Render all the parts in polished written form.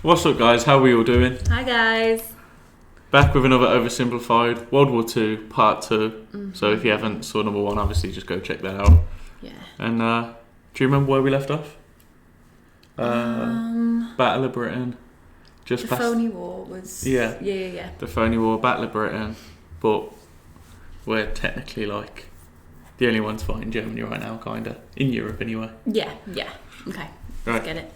What's up, guys? How are we all doing? Hi, guys. Back with another OverSimplified, World War 2, Part 2. Mm-hmm. So if you haven't saw number 1, obviously just go check that out. Yeah. And do you remember where we left off? Battle of Britain. Just the phony war was... Yeah. The phony war, Battle of Britain. But we're technically like the only ones fighting Germany right now, kind of. In Europe, anyway. Yeah. Okay, let's get it.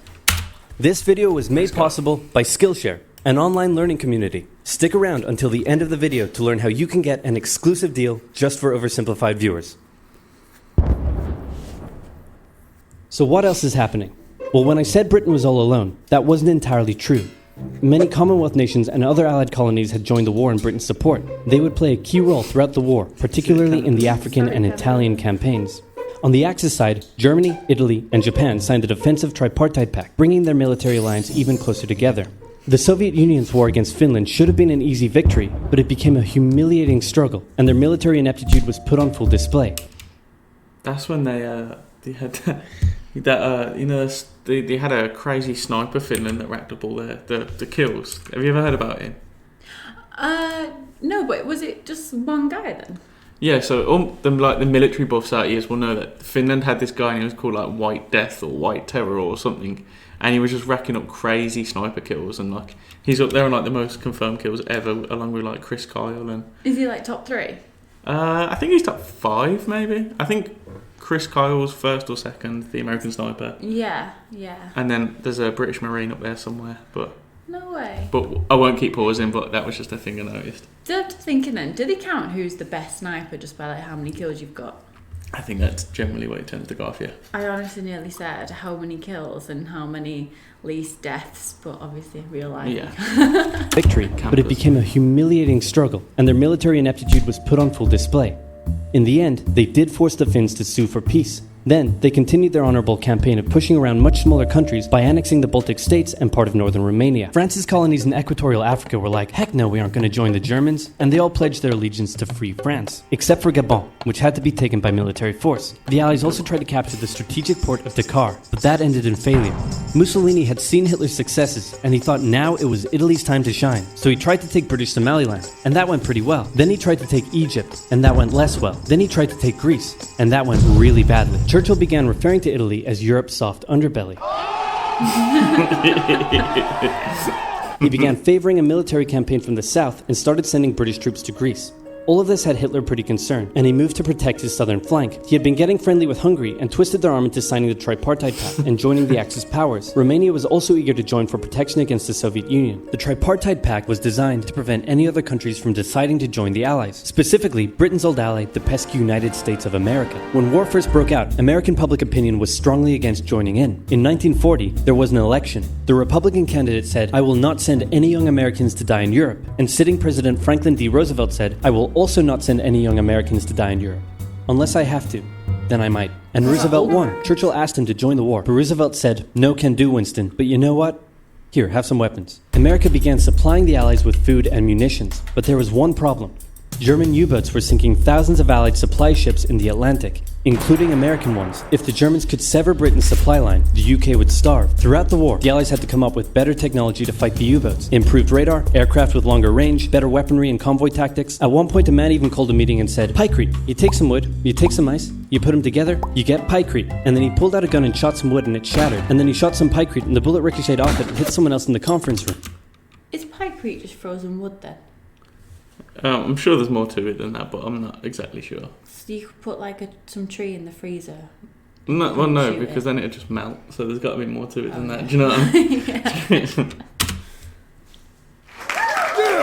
This video was made possible by Skillshare, an online learning community. Stick around until the end of the video to learn how you can get an exclusive deal just for OverSimplified viewers. So what else is happening? Well, when I said Britain was all alone, that wasn't entirely true. Many Commonwealth nations and other allied colonies had joined the war in Britain's support. They would play a key role throughout the war, particularly in the African and Italian campaigns. On the Axis side, Germany, Italy, and Japan signed the defensive Tripartite Pact, bringing their military alliance even closer together. The Soviet Union's war against Finland should have been an easy victory, but it became a humiliating struggle, and their military ineptitude was put on full display. That's when they had they had a crazy sniper Finland that racked up all the kills. Have you ever heard about him? No, but was it just one guy then? Yeah, so the military buffs out here will know that Finland had this guy and he was called like White Death or White Terror or something, and he was just racking up crazy sniper kills, and like he's up there on like the most confirmed kills ever, along with like Chris Kyle. And is he like top 3? I think he's top 5 maybe. I think Chris Kyle's first or second, the American sniper. Yeah. And then there's a British Marine up there somewhere, but. No way. But I won't keep pausing, but that was just a thing I noticed. Just thinking then, do they count who's the best sniper just by like how many kills you've got? I think that's generally what it tends to go off, yeah. I honestly nearly said how many kills and how many least deaths, but obviously real life. Yeah. Victory, but it became a humiliating struggle, and their military ineptitude was put on full display. In the end, they did force the Finns to sue for peace. Then, they continued their honorable campaign of pushing around much smaller countries by annexing the Baltic states and part of northern Romania. France's colonies in equatorial Africa were like, heck no, we aren't going to join the Germans, and they all pledged their allegiance to free France, except for Gabon, which had to be taken by military force. The Allies also tried to capture the strategic port of Dakar, but that ended in failure. Mussolini had seen Hitler's successes, and he thought now it was Italy's time to shine, so he tried to take British Somaliland, and that went pretty well. Then he tried to take Egypt, and that went less well. Then he tried to take Greece, and that went really badly. Churchill began referring to Italy as Europe's soft underbelly. He began favoring a military campaign from the south and started sending British troops to Greece. All of this had Hitler pretty concerned, and he moved to protect his southern flank. He had been getting friendly with Hungary and twisted their arm into signing the Tripartite Pact and joining the Axis powers. Romania was also eager to join for protection against the Soviet Union. The Tripartite Pact was designed to prevent any other countries from deciding to join the Allies, specifically Britain's old ally, the pesky United States of America. When war first broke out, American public opinion was strongly against joining in. In 1940, there was an election. The Republican candidate said, "I will not send any young Americans to die in Europe," and sitting President Franklin D. Roosevelt said, "I will also not send any young Americans to die in Europe. Unless I have to, then I might." And Roosevelt won. Churchill asked him to join the war, but Roosevelt said, "No can do, Winston, but you know what? Here, have some weapons." America began supplying the Allies with food and munitions, but there was one problem. German U-boats were sinking thousands of Allied supply ships in the Atlantic, including American ones. If the Germans could sever Britain's supply line, the UK would starve. Throughout the war, the Allies had to come up with better technology to fight the U-boats. Improved radar, aircraft with longer range, better weaponry and convoy tactics. At one point, a man even called a meeting and said, "Pykrete, you take some wood, you take some ice, you put them together, you get pykrete." And then he pulled out a gun and shot some wood and it shattered. And then he shot some pykrete and the bullet ricocheted off it and hit someone else in the conference room. Is pykrete just frozen wood then? I'm sure there's more to it than that, but I'm not exactly sure. So you could put like some tree in the freezer? No, because then it'd just melt. So there's got to be more to it than that. Do you know what I mean?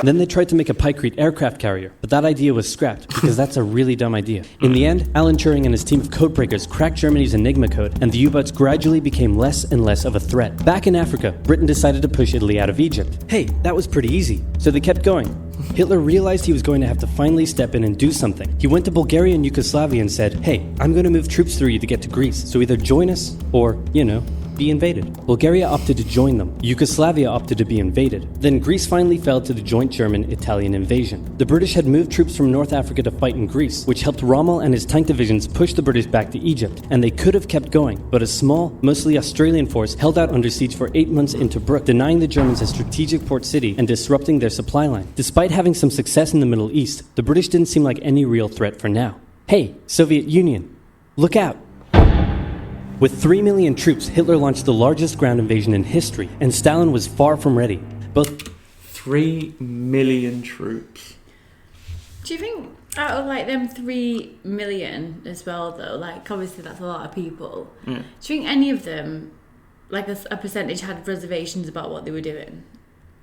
Then they tried to make a pykrete aircraft carrier, but that idea was scrapped because that's a really dumb idea. In the end, Alan Turing and his team of codebreakers cracked Germany's Enigma code, and the U-boats gradually became less and less of a threat. Back in Africa, Britain decided to push Italy out of Egypt. Hey, that was pretty easy, so they kept going. Hitler realized he was going to have to finally step in and do something. He went to Bulgaria and Yugoslavia and said, "Hey, I'm going to move troops through you to get to Greece, so either join us or, be invaded. Bulgaria opted to join them. Yugoslavia opted to be invaded. Then Greece finally fell to the joint German-Italian invasion. The British had moved troops from North Africa to fight in Greece, which helped Rommel and his tank divisions push the British back to Egypt, and they could have kept going, but a small, mostly Australian force held out under siege for 8 months in Tobruk, denying the Germans a strategic port city and disrupting their supply line. Despite having some success in the Middle East, the British didn't seem like any real threat for now. Hey, Soviet Union, look out! With 3 million troops, Hitler launched the largest ground invasion in history, and Stalin was far from ready. Both 3 million troops. Do you think out of like them 3 million as well though, like obviously that's a lot of people. Yeah. Do you think any of them, like a percentage, had reservations about what they were doing?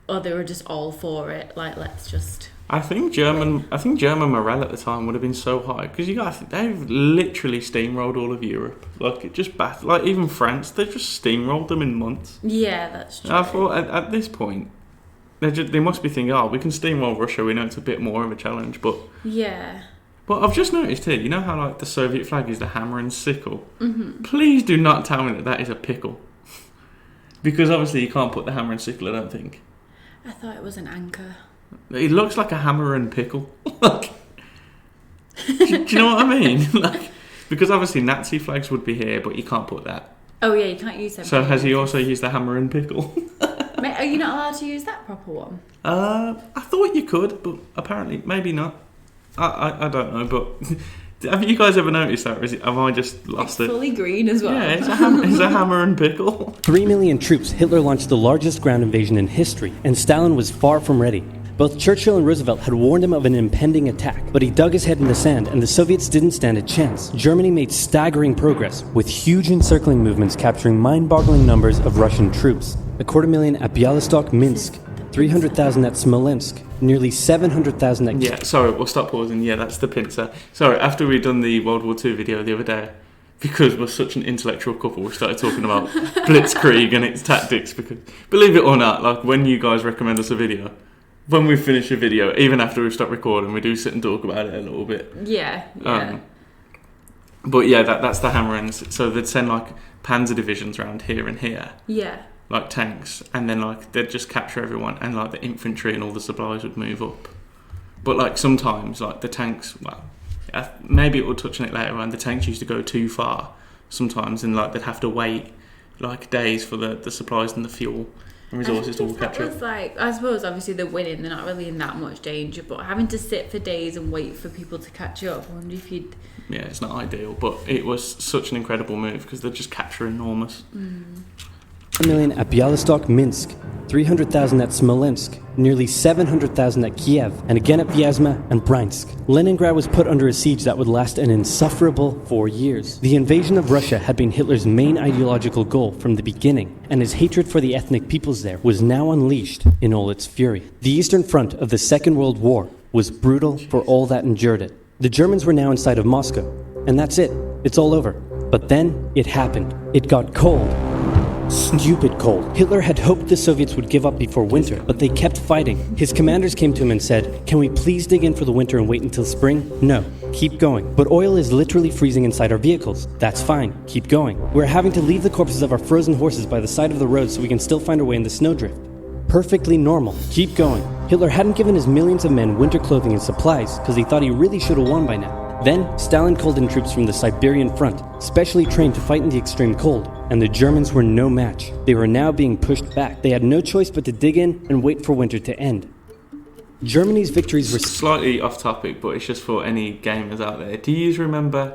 Or they were just all for it, like let's just... I think German morale at the time would have been so high because they've literally steamrolled all of Europe. Like it just like even France, they've just steamrolled them in months. Yeah, that's true. I thought at this point they must be thinking, oh, we can steamroll Russia. We know it's a bit more of a challenge, but yeah. But I've just noticed here, you know how like the Soviet flag is the hammer and sickle. Mm-hmm. Please do not tell me that is a pickle, because obviously you can't put the hammer and sickle. I don't think. I thought it was an anchor. It looks like a hammer and pickle. Like, do you know what I mean? Like, because obviously Nazi flags would be here, but you can't put that. Oh yeah, you can't use them. So has he also used the hammer and pickle? Are you not allowed to use that proper one? I thought you could, but apparently maybe not. I don't know, but have you guys ever noticed that, or have I just lost it's fully green as well. Yeah, it's a hammer and pickle. 3 million troops, Hitler launched the largest ground invasion in history, and Stalin was far from ready. Both Churchill and Roosevelt had warned him of an impending attack, but he dug his head in the sand and the Soviets didn't stand a chance. Germany made staggering progress, with huge encircling movements capturing mind-boggling numbers of Russian troops. 250,000 at Bialystok, Minsk, 300,000 at Smolensk, nearly 700,000 at... Yeah, sorry, we'll stop pausing. Yeah, that's the pincer. Sorry, after we'd done the World War II video the other day, because we're such an intellectual couple, we started talking about Blitzkrieg and its tactics, because, believe it or not, like when you guys recommend us a video, when we finish a video, even after we've stopped recording, we do sit and talk about it a little bit. Yeah. But yeah, that's the hammer ends. So they'd send like panzer divisions around here and here. Yeah. Like tanks, and then like they'd just capture everyone, and like the infantry and all the supplies would move up. But like sometimes, like the tanks, well, maybe we'll touch on it later on. The tanks used to go too far sometimes, and like they'd have to wait like days for the supplies and the fuel and resources to all capture. That was like, I suppose obviously they're winning, they're not really in that much danger, but having to sit for days and wait for people to catch up, I wonder if you'd... Yeah, it's not ideal, but it was such an incredible move because they'd just capture enormous. 1 million at Bialystok, Minsk, 300,000 at Smolensk, nearly 700,000 at Kiev, and again at Vyazma and Bryansk. Leningrad was put under a siege that would last an insufferable 4 years. The invasion of Russia had been Hitler's main ideological goal from the beginning, and his hatred for the ethnic peoples there was now unleashed in all its fury. The Eastern Front of the Second World War was brutal for all that endured it. The Germans were now inside of Moscow, and that's it. It's all over. But then it happened. It got cold. Stupid cold. Hitler had hoped the Soviets would give up before winter, but they kept fighting. His commanders came to him and said, "Can we please dig in for the winter and wait until spring?" "No, keep going." "But oil is literally freezing inside our vehicles." "That's fine, keep going." "We're having to leave the corpses of our frozen horses by the side of the road so we can still find our way in the snowdrift." "Perfectly normal, keep going." Hitler hadn't given his millions of men winter clothing and supplies because he thought he really should have won by now. Then, Stalin called in troops from the Siberian front, specially trained to fight in the extreme cold, and the Germans were no match. They were now being pushed back. They had no choice but to dig in and wait for winter to end. Germany's victories were... Slightly off topic, but it's just for any gamers out there. Do you remember,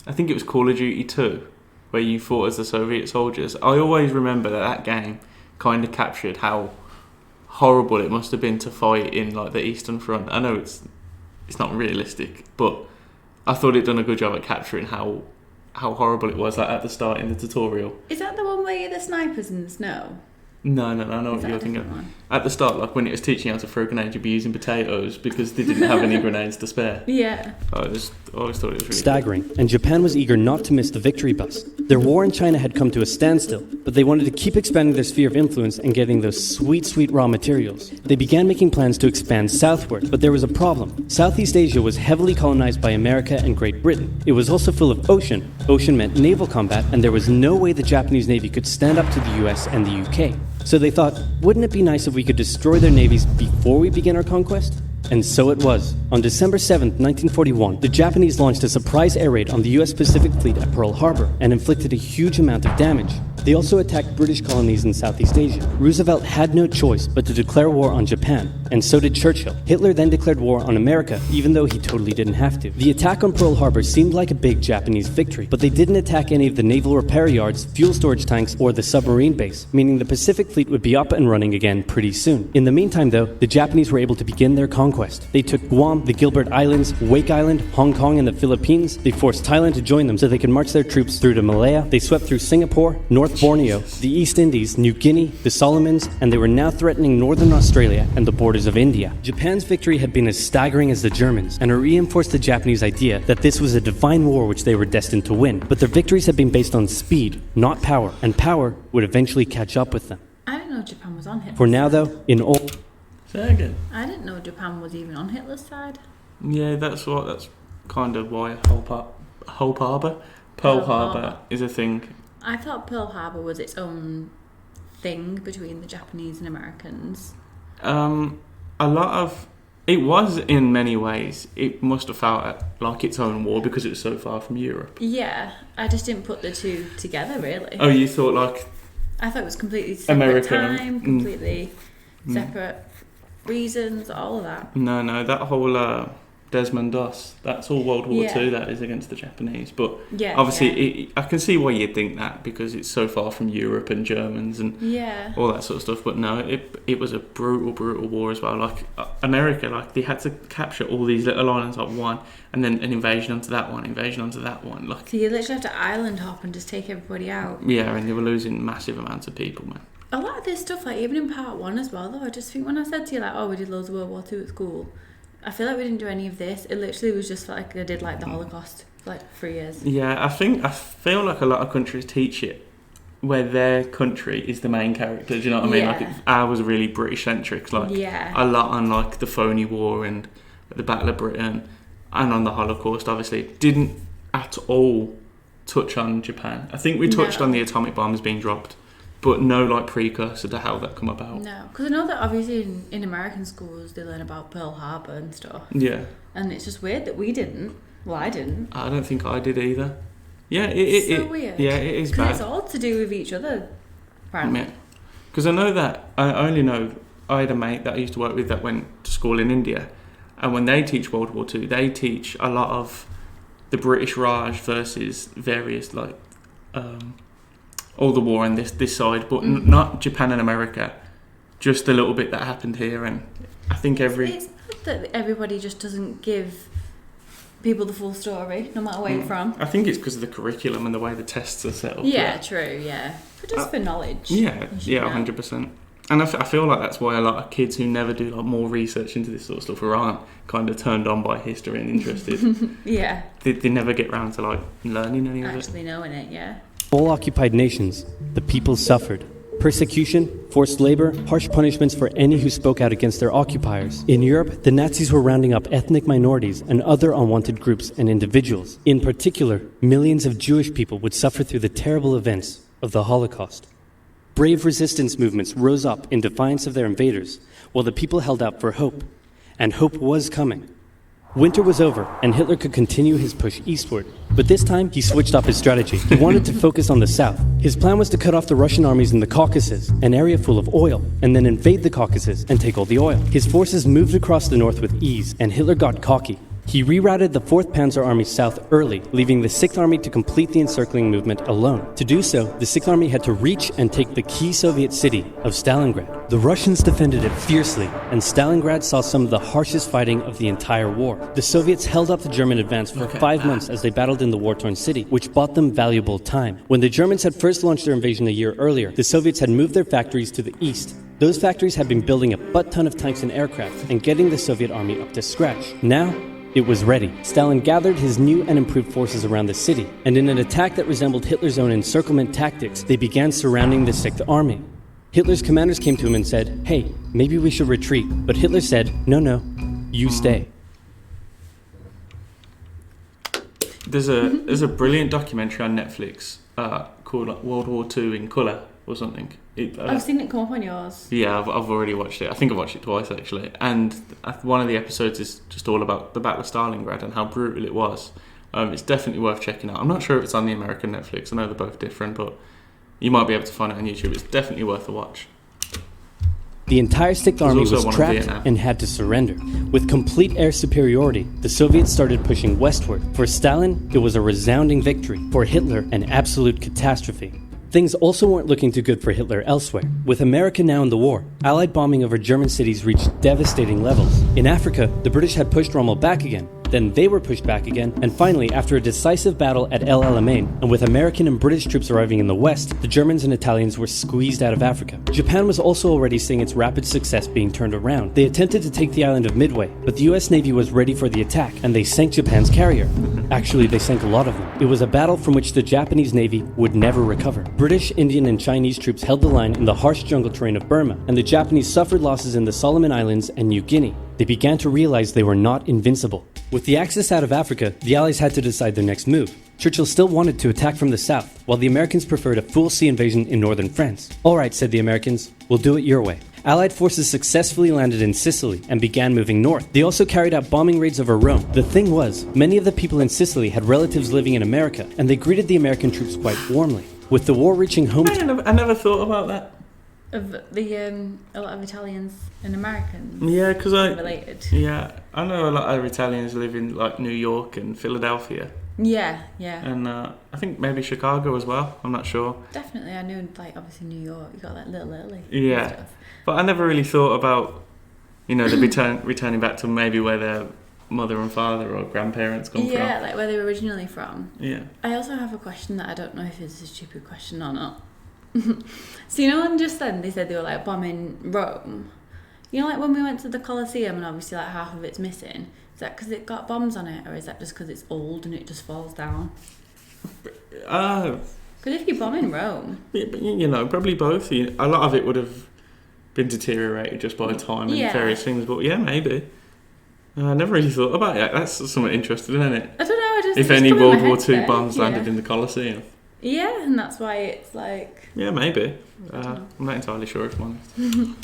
I think it was Call of Duty 2, where you fought as the Soviet soldiers? I always remember that game kind of captured how horrible it must have been to fight in like the Eastern Front. I know it's not realistic, but I thought it'd done a good job at capturing how horrible it was, like, at the start in the tutorial. Is that the one where you're the snipers in the snow? No, I know what you're thinking. At the start, like when it was teaching you how to throw grenades, you'd be using potatoes because they didn't have any grenades to spare. Yeah. I always thought it was really staggering, and Japan was eager not to miss the victory bus. Their war in China had come to a standstill, but they wanted to keep expanding their sphere of influence and getting those sweet, sweet raw materials. They began making plans to expand southward, but there was a problem. Southeast Asia was heavily colonized by America and Great Britain. It was also full of ocean, Ocean meant naval combat, and there was no way the Japanese Navy could stand up to the US and the UK. So they thought, wouldn't it be nice if we could destroy their navies before we begin our conquest? And so it was. On December 7th, 1941, the Japanese launched a surprise air raid on the US Pacific Fleet at Pearl Harbor and inflicted a huge amount of damage. They also attacked British colonies in Southeast Asia. Roosevelt had no choice but to declare war on Japan, and so did Churchill. Hitler then declared war on America, even though he totally didn't have to. The attack on Pearl Harbor seemed like a big Japanese victory, but they didn't attack any of the naval repair yards, fuel storage tanks, or the submarine base, meaning the Pacific Fleet would be up and running again pretty soon. In the meantime, though, the Japanese were able to begin their conquest. They took Guam, the Gilbert Islands, Wake Island, Hong Kong, and the Philippines. They forced Thailand to join them so they could march their troops through to Malaya. They swept through Singapore, North Borneo, the East Indies, New Guinea, the Solomons, and they were now threatening northern Australia and the borders of India. Japan's victory had been as staggering as the Germans, and it reinforced the Japanese idea that this was a divine war which they were destined to win. But their victories had been based on speed, not power, and power would eventually catch up with them. I didn't know Japan was on Hitler's For now, side. though, in all... Say again. I didn't know Japan was even on Hitler's side. Yeah, that's kind of why Pearl Harbor is a thing. I thought Pearl Harbor was its own thing between the Japanese and Americans. It was in many ways. It must have felt like its own war because it was so far from Europe. Yeah, I just didn't put the two together, really. Oh, you thought like I thought it was completely separate American, time, completely separate reasons, all of that. No, that whole Desmond Doss, that's all World War Yeah. II that is against the Japanese. But Yeah, obviously, I can see why you'd think that because it's so far from Europe and Germans and Yeah. all that sort of stuff. But no, it was a brutal war as well. Like America, like they had to capture all these little islands like one, and then an invasion onto that one, Like So you literally have to island hop and just take everybody out. yeah, and they were losing massive amounts of people, man. A lot of this stuff, like even in part one as well, though, I just think when I said to you, like, oh, we did loads of World War II at school, I feel like we didn't do any of this. It literally was just like I did like the Holocaust for like 3 years. Yeah, I feel like a lot of countries teach it where their country is the main character. Do you know what I mean? Yeah. Like ours was really British centric. Like Yeah. a lot on like the phony war and the Battle of Britain, and on the Holocaust. Obviously, didn't at all touch on Japan. I think we touched No. on the atomic bombs being dropped, but no like precursor to how that come about. No, because I know that obviously in American schools they learn about Pearl Harbor and stuff, Yeah, and it's just weird that we didn't. Well, I didn't. I don't think I did either. Yeah, It's so it weird. Yeah, it is Because bad. it's all to do with each other, apparently. Because I know that I only know I had a mate that I used to work with that went to school in India, and when they teach World War II, they teach a lot of the British Raj versus various like all the war on this side, but not Japan and America. Just a little bit that happened here, and I think It's not that everybody just doesn't give people the full story, no matter where you're from. I think it's because of the curriculum and the way the tests are set up. Yeah, true, yeah. But just for knowledge. Yeah, you should yeah, know. 100%. And I feel like that's why a lot of kids who never do like more research into this sort of stuff or aren't kind of turned on by history and interested. Yeah, they never get round to like learning any of it. actually knowing it, yeah. All occupied nations, the people suffered. Persecution, forced labor, harsh punishments for any who spoke out against their occupiers. In Europe, the Nazis were rounding up ethnic minorities and other unwanted groups and individuals. In particular, millions of Jewish people would suffer through the terrible events of the Holocaust. Brave resistance movements rose up in defiance of their invaders, while the people held out for hope. And hope was coming. Winter was over, and Hitler could continue his push eastward. But this time, he switched up his strategy. He wanted to focus on the south. His plan was to cut off the Russian armies in the Caucasus, an area full of oil, and then invade the Caucasus and take all the oil. His forces moved across the north with ease, and Hitler got cocky. He rerouted the 4th Panzer Army south early, leaving the 6th Army to complete the encircling movement alone. To do so, the 6th Army had to reach and take the key Soviet city of Stalingrad. The Russians defended it fiercely, and Stalingrad saw some of the harshest fighting of the entire war. The Soviets held up the German advance for 5 months as they battled in the war-torn city, which bought them valuable time. When the Germans had first launched their invasion a year earlier, the Soviets had moved their factories to the east. Those factories had been building a butt-ton of tanks and aircraft and getting the Soviet army up to scratch. Now, it was ready. Stalin gathered his new and improved forces around the city, and in an attack that resembled Hitler's own encirclement tactics, they began surrounding the 6th Army. Hitler's commanders came to him and said, "Hey, maybe we should retreat." But Hitler said, "No, you stay." There's a brilliant documentary on Netflix called like World War II in Colour or something. I've seen it come up on yours. Yeah, I've already watched it. I think I've watched it twice actually. And one of the episodes is just all about the Battle of Stalingrad and how brutal it was. It's definitely worth checking out. I'm not sure if it's on the American Netflix. I know they're both different, but you might be able to find it on YouTube. It's definitely worth a watch. The entire Sixth Army was trapped and had to surrender. With complete air superiority, the Soviets started pushing westward. For Stalin, it was a resounding victory. For Hitler, an absolute catastrophe. Things also weren't looking too good for Hitler elsewhere. With America now in the war, Allied bombing over German cities reached devastating levels. In Africa, the British had pushed Rommel back again. Then they were pushed back again, and finally, after a decisive battle at El Alamein, and with American and British troops arriving in the west, the Germans and Italians were squeezed out of Africa. Japan was also already seeing its rapid success being turned around. They attempted to take the island of Midway, but the US Navy was ready for the attack, and they sank Japan's carrier. Actually, they sank a lot of them. It was a battle from which the Japanese Navy would never recover. British, Indian, and Chinese troops held the line in the harsh jungle terrain of Burma, and the Japanese suffered losses in the Solomon Islands and New Guinea. They began to realize they were not invincible. With the Axis out of Africa, the Allies had to decide their next move. Churchill still wanted to attack from the south, while the Americans preferred a full sea invasion in northern France. Alright, said the Americans, we'll do it your way. Allied forces successfully landed in Sicily and began moving north. They also carried out bombing raids over Rome. The thing was, many of the people in Sicily had relatives living in America, and they greeted the American troops quite warmly. With the war reaching home... I never thought about that. Of a lot of Italians and Americans. Yeah, because related. Yeah, I know a lot of Italians live in like New York and Philadelphia. Yeah. And I think maybe Chicago as well. I'm not sure. Definitely, I knew like obviously New York. You got like Little Italy. Yeah, and stuff. But I never really thought about, the returning back to maybe where their mother and father or grandparents come from. Yeah, like where they were originally from. Yeah. I also have a question that I don't know if it's a stupid question or not. So when just then they said they were like bombing Rome, like when we went to the Colosseum and obviously like half of it's missing, is that because it got bombs on it, or is that just because it's old and it just falls down? Because if you're bombing Rome, yeah, probably both. A lot of it would have been deteriorated just by time and various things, but yeah, maybe. I never really thought about it. That's something interesting, isn't it? I don't know. If any World War II bombs landed in the Colosseum. Yeah, and that's why it's like... Yeah, maybe. I'm not entirely sure if I'm honest.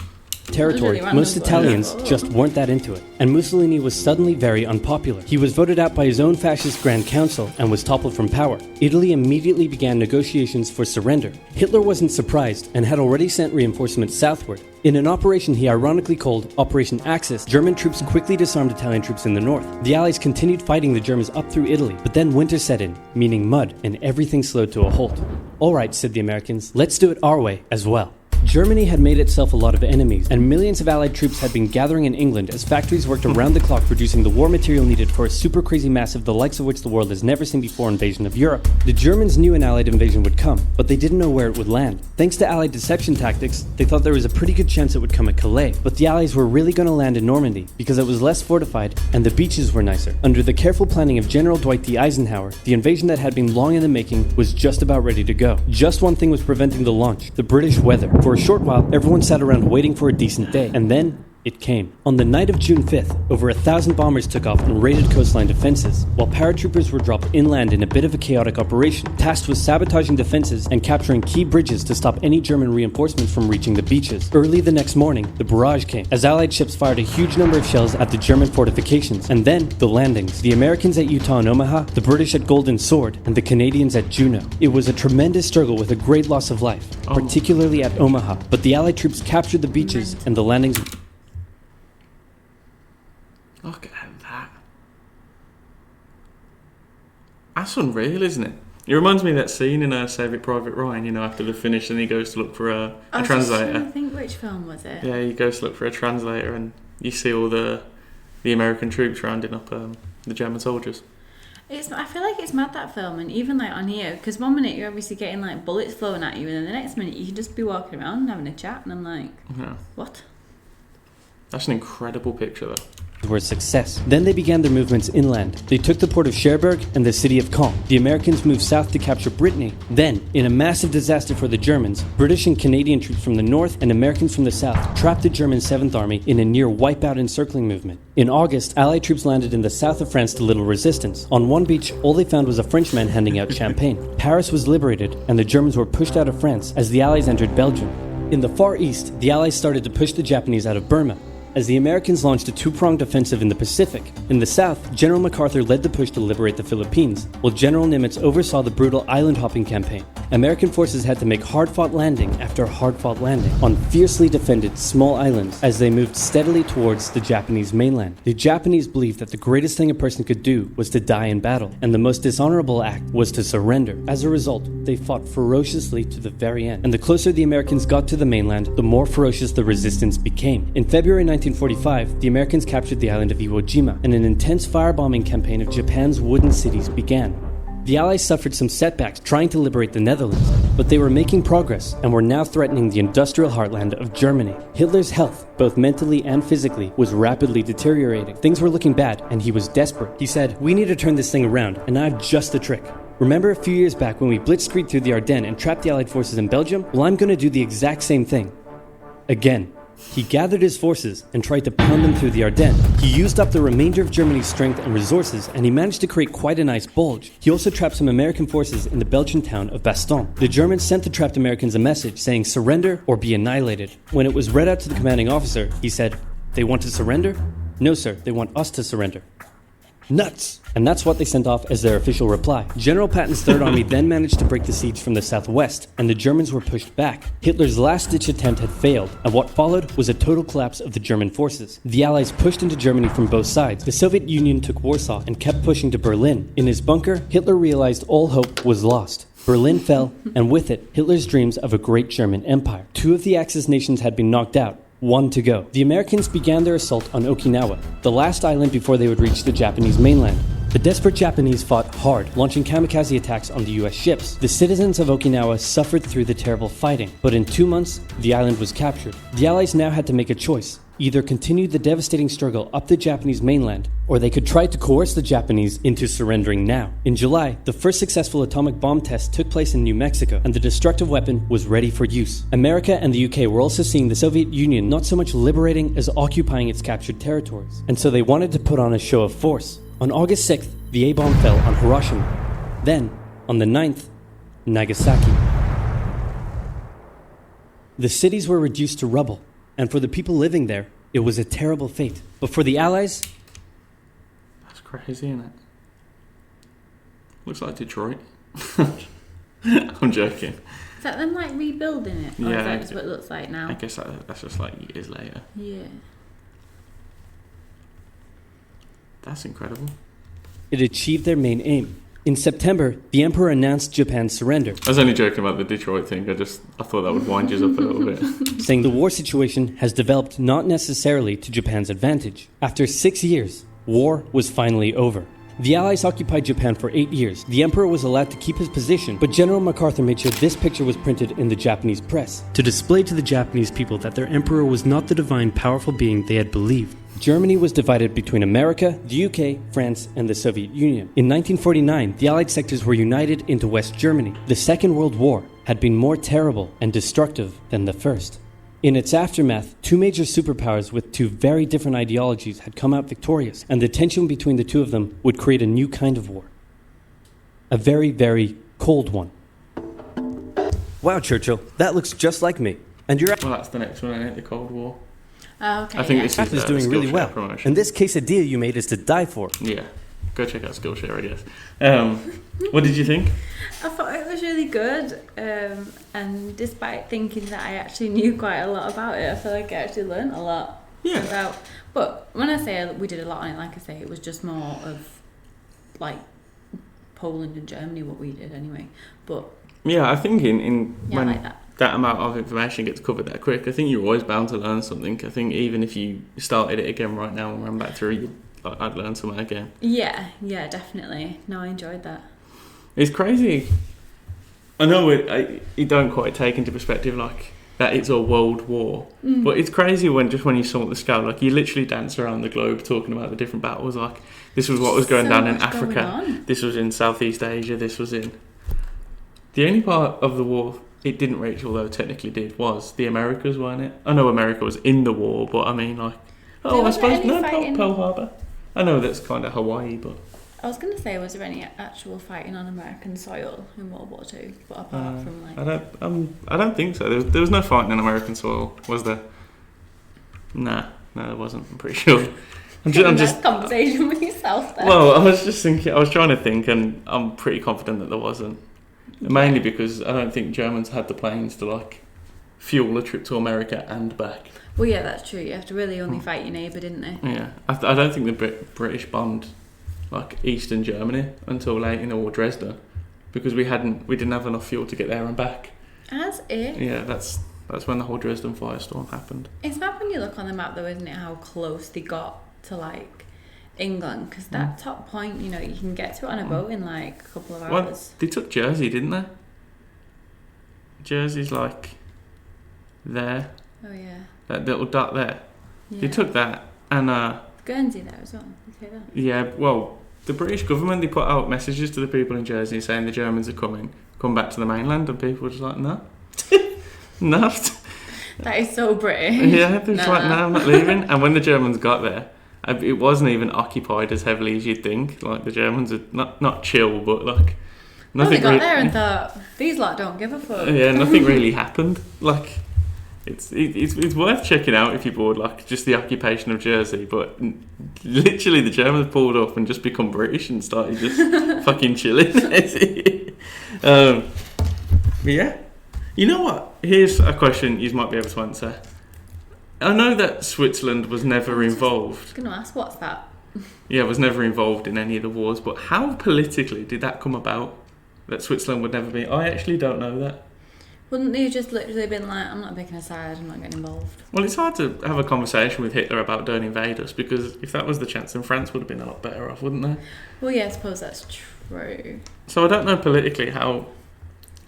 Territory, most Italians just weren't that into it, and Mussolini was suddenly very unpopular. He was voted out by his own fascist Grand Council and was toppled from power. Italy immediately began negotiations for surrender. Hitler wasn't surprised and had already sent reinforcements southward. In an operation he ironically called Operation Axis, German troops quickly disarmed Italian troops in the north. The Allies continued fighting the Germans up through Italy, but then winter set in, meaning mud, and everything slowed to a halt. Alright, said the Americans, let's do it our way as well. Germany had made itself a lot of enemies, and millions of Allied troops had been gathering in England as factories worked around the clock producing the war material needed for a super crazy massive, the likes of which the world has never seen before, invasion of Europe. The Germans knew an Allied invasion would come, but they didn't know where it would land. Thanks to Allied deception tactics, they thought there was a pretty good chance it would come at Calais, but the Allies were really going to land in Normandy because it was less fortified and the beaches were nicer. Under the careful planning of General Dwight Eisenhower, the invasion that had been long in the making was just about ready to go. Just one thing was preventing the launch: the British weather. For a short while, everyone sat around waiting for a decent day, and then it came. On the night of June 5th, over 1,000 bombers took off and raided coastline defenses, while paratroopers were dropped inland in a bit of a chaotic operation, tasked with sabotaging defenses and capturing key bridges to stop any German reinforcements from reaching the beaches. Early the next morning, the barrage came, as Allied ships fired a huge number of shells at the German fortifications, and then the landings. The Americans at Utah and Omaha, the British at Golden Sword, and the Canadians at Juneau. It was a tremendous struggle with a great loss of life, particularly at Omaha, but the Allied troops captured the beaches and the landings. Look at that. That's unreal, isn't it? It reminds me of that scene in Saving Private Ryan, after the finish and he goes to look for a translator. I was just trying to think, which film was it? Yeah, he goes to look for a translator and you see all the American troops rounding up the German soldiers. I feel like it's mad, that film, and even like on here, because one minute you're obviously getting like bullets flowing at you, and then the next minute you can just be walking around and having a chat, and I'm like, what? That's an incredible picture, though. Were a success. Then they began their movements inland. They took the port of Cherbourg and the city of Caen. The Americans moved south to capture Brittany. Then, in a massive disaster for the Germans, British and Canadian troops from the north and Americans from the south trapped the German 7th Army in a near wipeout encircling movement. In August, Allied troops landed in the south of France to little resistance. On one beach, all they found was a Frenchman handing out champagne. Paris was liberated, and the Germans were pushed out of France as the Allies entered Belgium. In the Far East, the Allies started to push the Japanese out of Burma, as the Americans launched a two-pronged offensive in the Pacific. In the south, General MacArthur led the push to liberate the Philippines, while General Nimitz oversaw the brutal island-hopping campaign. American forces had to make hard-fought landing after hard-fought landing on fiercely defended small islands as they moved steadily towards the Japanese mainland. The Japanese believed that the greatest thing a person could do was to die in battle, and the most dishonorable act was to surrender. As a result, they fought ferociously to the very end, and the closer the Americans got to the mainland, the more ferocious the resistance became. In February 1945, the Americans captured the island of Iwo Jima, and an intense firebombing campaign of Japan's wooden cities began. The Allies suffered some setbacks trying to liberate the Netherlands, but they were making progress and were now threatening the industrial heartland of Germany. Hitler's health, both mentally and physically, was rapidly deteriorating. Things were looking bad, and he was desperate. He said, "We need to turn this thing around, and I have just the trick. Remember a few years back when we blitzkrieged through the Ardennes and trapped the Allied forces in Belgium? Well, I'm going to do the exact same thing. Again." He gathered his forces and tried to pound them through the Ardennes. He used up the remainder of Germany's strength and resources, and he managed to create quite a nice bulge. He also trapped some American forces in the Belgian town of Bastogne. The Germans sent the trapped Americans a message saying surrender or be annihilated. When it was read out to the commanding officer, he said, "They want to surrender? No, sir, they want us to surrender." Nuts! And that's what they sent off as their official reply. General Patton's Third Army then managed to break the siege from the southwest, and the Germans were pushed back. Hitler's last-ditch attempt had failed, and what followed was a total collapse of the German forces. The Allies pushed into Germany from both sides. The Soviet Union took Warsaw and kept pushing to Berlin. In his bunker, Hitler realized all hope was lost. Berlin fell, and with it, Hitler's dreams of a great German empire. Two of the Axis nations had been knocked out. One to go. The Americans began their assault on Okinawa, the last island before they would reach the Japanese mainland. The desperate Japanese fought hard, launching kamikaze attacks on the US ships. The citizens of Okinawa suffered through the terrible fighting, but in 2 months, the island was captured. The Allies now had to make a choice. Either continue the devastating struggle up the Japanese mainland, or they could try to coerce the Japanese into surrendering now. In July, the first successful atomic bomb test took place in New Mexico, and the destructive weapon was ready for use. America and the UK were also seeing the Soviet Union not so much liberating as occupying its captured territories, and so they wanted to put on a show of force. On August 6th, the A-bomb fell on Hiroshima. Then, on the 9th, Nagasaki. The cities were reduced to rubble, and for the people living there, it was a terrible fate. But for the Allies... That's crazy, isn't it? Looks like Detroit. I'm joking. Is that them like rebuilding it? Or Yeah. is that just what it looks like now? I guess that's just like years later. Yeah. That's incredible. It achieved their main aim. In September, the Emperor announced Japan's surrender, I was only joking about the Detroit thing. I thought that would wind you up a little bit. saying the war situation has developed not necessarily to Japan's advantage. After 6 years, war was finally over. The Allies occupied Japan for 8 years. The Emperor was allowed to keep his position, but General MacArthur made sure this picture was printed in the Japanese press to display to the Japanese people that their Emperor was not the divine, powerful being they had believed. Germany was divided between America, the UK, France, and the Soviet Union. In 1949, the Allied sectors were united into West Germany. The Second World War had been more terrible and destructive than the First. In its aftermath, two major superpowers with two very different ideologies had come out victorious, and the tension between the two of them would create a new kind of war. A very, very cold one. Wow, Churchill, that looks just like me. And you're Well, that's the next one, isn't it? The Cold War. Oh, okay. I think yeah. this is doing really Skillshare well. promotion. And this quesadilla you made is to die for. Yeah. Go check out Skillshare, I guess. What did you think? I thought it was really good, and despite thinking that I actually knew quite a lot about it, I feel like I actually learnt a lot about. But when I say we did a lot on it, like I say, it was just more of like Poland and Germany what we did anyway. But Yeah, I think in yeah, when I like that. that amount of information gets covered that quick, I think you're always bound to learn something. I think even if you started it again right now and ran back through, I'd learn something again. Yeah, definitely. No, I enjoyed that. It's crazy. I know you don't quite take into perspective like that it's a world war. But it's crazy when you saw the scale, like you literally dance around the globe talking about the different battles. Like this was what was going down in Africa. This was in Southeast Asia. This was in the only part of the war it didn't reach, although it technically did, was the Americas, weren't it? I know America was in the war, but I mean, like, I suppose no, Pearl Harbor. I know that's kind of Hawaii, but I was going to say, was there any actual fighting on American soil in World War II? But apart from like, I don't think so. There was no fighting on American soil, was there? No, there wasn't. I'm pretty sure. I'm just conversation with yourself there. Well, I was just thinking. I was trying to think, and I'm pretty confident that there wasn't. Mainly because I don't think Germans had the planes to like fuel a trip to America and back. Well, yeah, that's true. You have to really only fight your neighbour, didn't they? Yeah, I don't think the British bombed like Eastern Germany until late in the war, Dresden, because we didn't have enough fuel to get there and back. As if. Yeah, that's when the whole Dresden firestorm happened. It's bad when you look on the map, though, isn't it? How close they got to like England, because that top point, you know, you can get to it on a boat in like a couple of hours. Well, they took Jersey, didn't they? Jersey's like there. Oh yeah. That little dot there. Yeah. They took that and Guernsey there as well. Okay, that. Yeah, well, the British government, they put out messages to the people in Jersey saying the Germans are coming, come back to the mainland, and people were just like, no. No. That is so British. Yeah, they're just like, no, I'm not leaving. And when the Germans got there, it wasn't even occupied as heavily as you'd think. Like, the Germans are not chill, but like, nothing. Well, they got there and thought, these lot don't give a fuck. Yeah, nothing really happened. Like, it's worth checking out if you're bored, like, just the occupation of Jersey. But literally, the Germans pulled up and just become British and started just fucking chilling. But yeah. You know what? Here's a question you might be able to answer. I know that Switzerland was never involved. I was going to ask, what's that? Yeah, was never involved in any of the wars, but how politically did that come about that Switzerland would never be? I actually don't know that. Wouldn't they have just literally been like, I'm not picking a side, I'm not getting involved? Well, it's hard to have a conversation with Hitler about don't invade us, because if that was the chance, then France would have been a lot better off, wouldn't they? Well, yeah, I suppose that's true. So I don't know politically how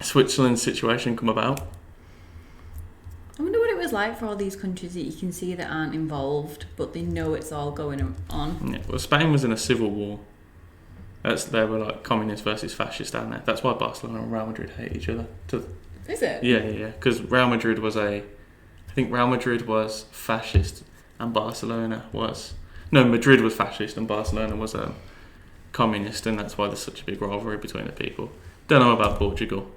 Switzerland's situation come about. I wonder what it was like for all these countries that you can see that aren't involved, but they know it's all going on. Yeah, well, Spain was in a civil war. They were like communist versus fascist down there. That's why Barcelona and Real Madrid hate each other. Is it? Yeah. Because I think Real Madrid was fascist and Barcelona was... No, Madrid was fascist and Barcelona was communist, and that's why there's such a big rivalry between the people. Don't know about Portugal.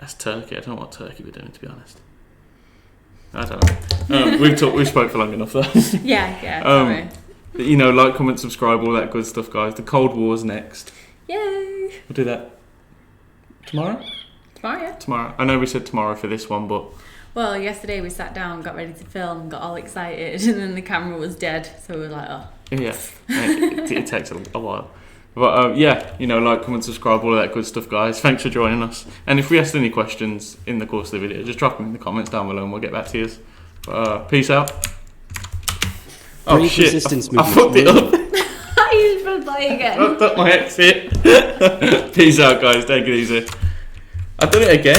That's Turkey. I don't know what Turkey were doing, to be honest. I don't know. We've spoke for long enough though. Yeah. Sorry. You know, like, comment, subscribe, all that good stuff, guys. The Cold War's next. Yay! We'll do that tomorrow. Tomorrow. I know we said tomorrow for this one, but well, yesterday we sat down, got ready to film, got all excited, and then the camera was dead. So we were like, oh. Yeah, it takes a while. But yeah, you know, like, comment, subscribe, all of that good stuff, guys. Thanks for joining us. And if we asked any questions in the course of the video, just drop them in the comments down below and we'll get back to you. Peace out. Oh shit, resistance I fucked it up. You should play again. I fucked up my exit. Peace out, guys. Take it easy. I've done it again.